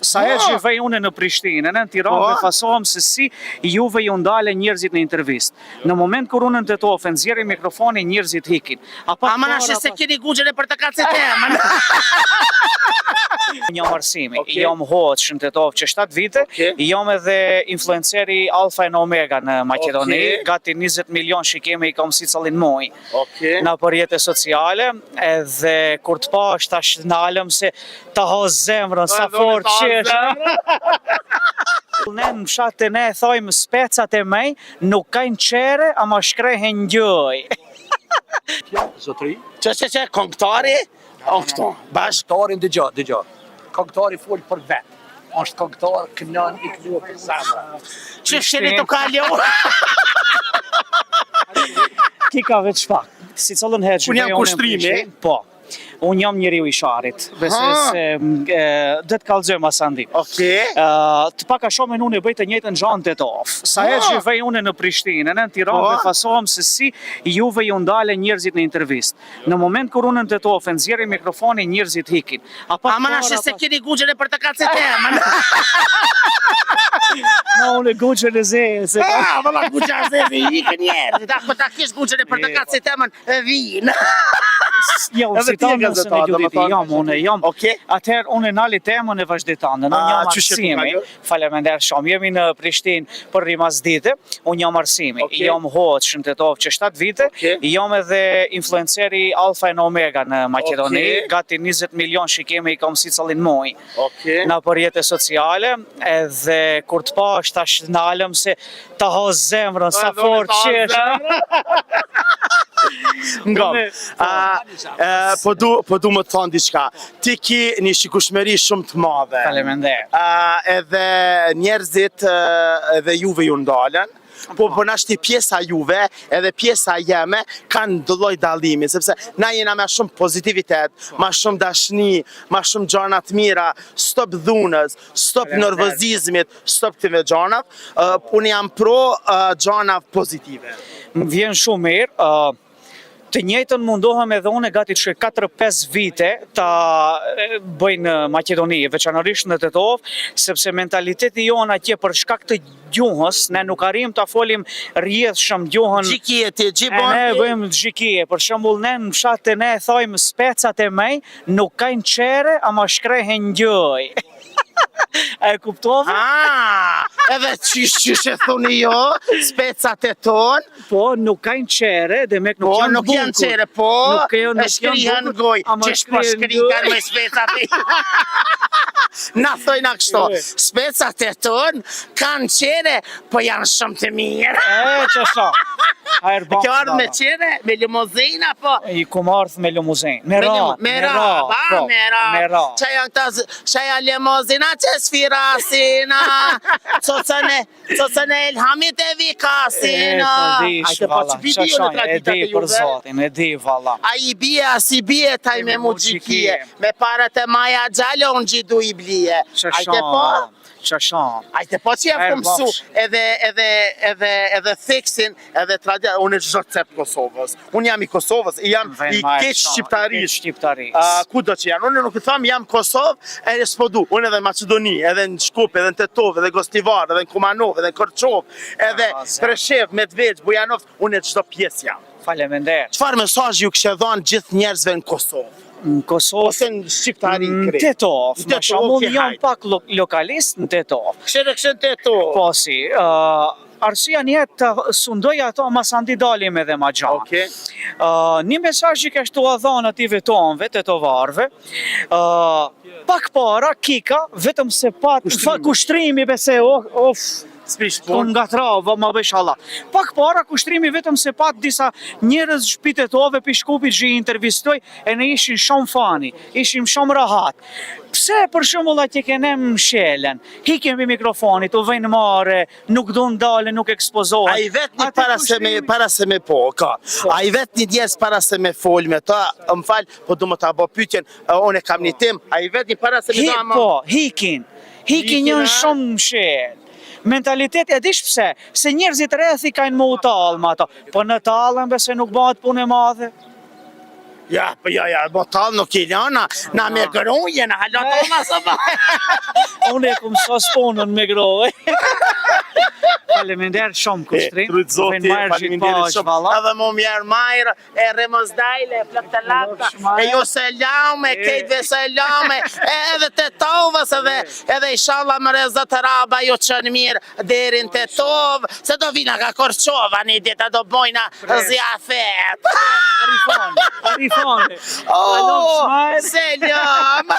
Sa herë shifej unë në Prishtinë, në Tiranë, befasohem se si juve ju ndale njerëzit në intervistë. Në moment kur unë në Tetofë nxjerrë mikrofonin, njerëzit hikin. Ama na se keni guxën e portakallës temën. Unë jam Arsimi, jam hoç në Tetofë që 7 vite, jam edhe influenceri Alfa e Omega në Maqedoni, gati 20 milion shikime i kam si callin muaj në përjete sociale, edhe kur të pash tash nalëm se ta ha zemrën sa fort qesh. Ne në fshatë ne thojmë specat e mej nuk kajnë qere, ama shkrehen gjoj. Zotëri? Që, këngëtari? Këngëtarin dëgjo. Këngëtari fol për vetë. Është këngëtar kënon i kënu për zemra. Që shqeni të kaljo? Ki ka veç pak. Si cëllën heqë. Unë jam kushtrimi? Po. Unë jam njeriu i sharit, besoj se dhe të kallëzojmë asandi. Të paka shumë unë e bëjtë të njëjtën gjanë Tetofë. Sa herë shifej unë në Prishtinë, në Tiranë, befasohem se si juve ju ndale njerëzit në intervistë. Në moment kur unë në Tetofë nxjerrë mikrofonin, njerëzit hikin. Ama na se keni guxën e portakallës temën. No, unë guxën e zezë. Valla guxën e zezë, ikën njerëzit. Ako ta kish guxën e portakallës temën, vinë. Jo, si tonë nëse në gjudit jam. Atëherë unë nali temën e vazhditanë. Unë jam Arsimi, falemender shumë. Jemi në Prishtinë për rimas dite. Unë jam Arsimi, jam hoç në Tetofë që 7 vite. Jam edhe influenceri Alfa e Omega në Maqedoni. Gati 20 milion shikime i kam si callin muaj në përjete sociale. Edhe kur të pash tash nalëm se ta ha zemrën sa fort qesh. Po du më të thonë diçka. Ti ki një shikueshmëri shumë të madhe. Falemender. Edhe njerëzit edhe juve ju ndalen. Po nashti pjesa juve edhe pjesa jeme kanë dëlloj dallimi, sepse na jena me shumë pozitivitet, ma shumë dashni, ma shumë gjana të mira, stop dhunës, stop nervozizmit, stop këtive gjanat. Unë jam pro gjana pozitive. Më vjen shumë mirë. Të njëjtën mundohem edhe unë gati që 4-5 vite ta bëjnë Maqedoni, veçanërisht në Tetofë, sepse mentaliteti jonë atje për shkak të gjuhës, ne nuk arrim ta folim rrjedhshëm gjuhën. Gjikije ti, gjibon. Ne bëjmë gjikije, për shembull ne në fshatë ne thojmë specat e mej nuk kajnë qere, ama shkrehen gjoj. A e kuptove? Edhe qysh e thuni jo, specat e ton. Po, nuk kajnë qere, dhe mek nuk janë bunkur. Po, nuk janë qere, po, e shkrihan goj. Qesh po shkrihan me specat e na thojna kështu, specat e ton kanë qere, po janë shumë të mirë. Që shto. Kjo ardhë me qere, me limuzina, po? I ku më ardhë me limuzin. Me ra. Qa janë limuzina që sfirasina, cocën e ilhamit e vikasina. E di për zotin, e di valla. A i bie, as i bie taj me mu gjikije, me parët e maja gjallon gjidu i blije. Ajte po? Qashan. Ajte po që jam këmësu edhe theksin, edhe tradia, unë e gjithë cep Kosovës. Unë jam i Kosovës, jam i keq shqiptarisht. Ku do që janë? Unë nuk i thamë jam Kosovë, e s'podu. Unë edhe në Macedoni, edhe në Shkup, edhe në Tetovë, edhe në Gostivar, edhe në Kumanov, edhe në Korçov, edhe Preshev, Medveç, Bujanov, unë e gjithë pjesë jam. Falemender. Qëfar mesazh ju kështë dhonë gjithë njerëzve në Kosovë? Në Kosovë, ose në Shqiptari në Tetofë, në shamull jam pak lokalist në Tetofë. Kështë në Tetofë? Po si, arsia njetë të sundoj ato mas andi dalim edhe ma gjanë. Një mesazh që kështu a dhonë ative tonëve, tetovarve, pak para, kika, vetëm se pat, kushtrimi bese, unë nga trava, ma bësh Allah. Pak para kushtrimi vetëm se pat disa njerëz shpitetove për Shkupit që i intervistoj e ne ishin shumë fani, ishim shumë rahat. Pse për shembull atje kenem mshelen, hikem i mikrofonit, u vejnë mare, nuk du ndale, nuk ekspozohen. A i vet një para se me po, ka. A i vet një djes para se me fol me ta, më falj, po du më ta bo pytjen, unë e kam një tim, a i vet një para se me ta ma... Po, hikin njën shumë mshel. Mentaliteti, e dish pse, se njerëzit rrethi kajnë më u talë më ato, po në talën bese nuk bëhet punë e madhe. Ja, botall nuk i lana, na me gruje, na halotona së ba. Unë e kum sos punën me groj. Faleminderit shumë Kushtri. Trut zoti, faleminderit shumë. Edhe më mjerë majrë, e remozdajle, e plëk të lakta, e ju selame, kejtve selame, edhe të tovës edhe inshallah më rezë të raba ju qënë mirë derin të tovë, se do vina ka Korçova një ditë, do bojna zjafet. Arifone. Oh, selam.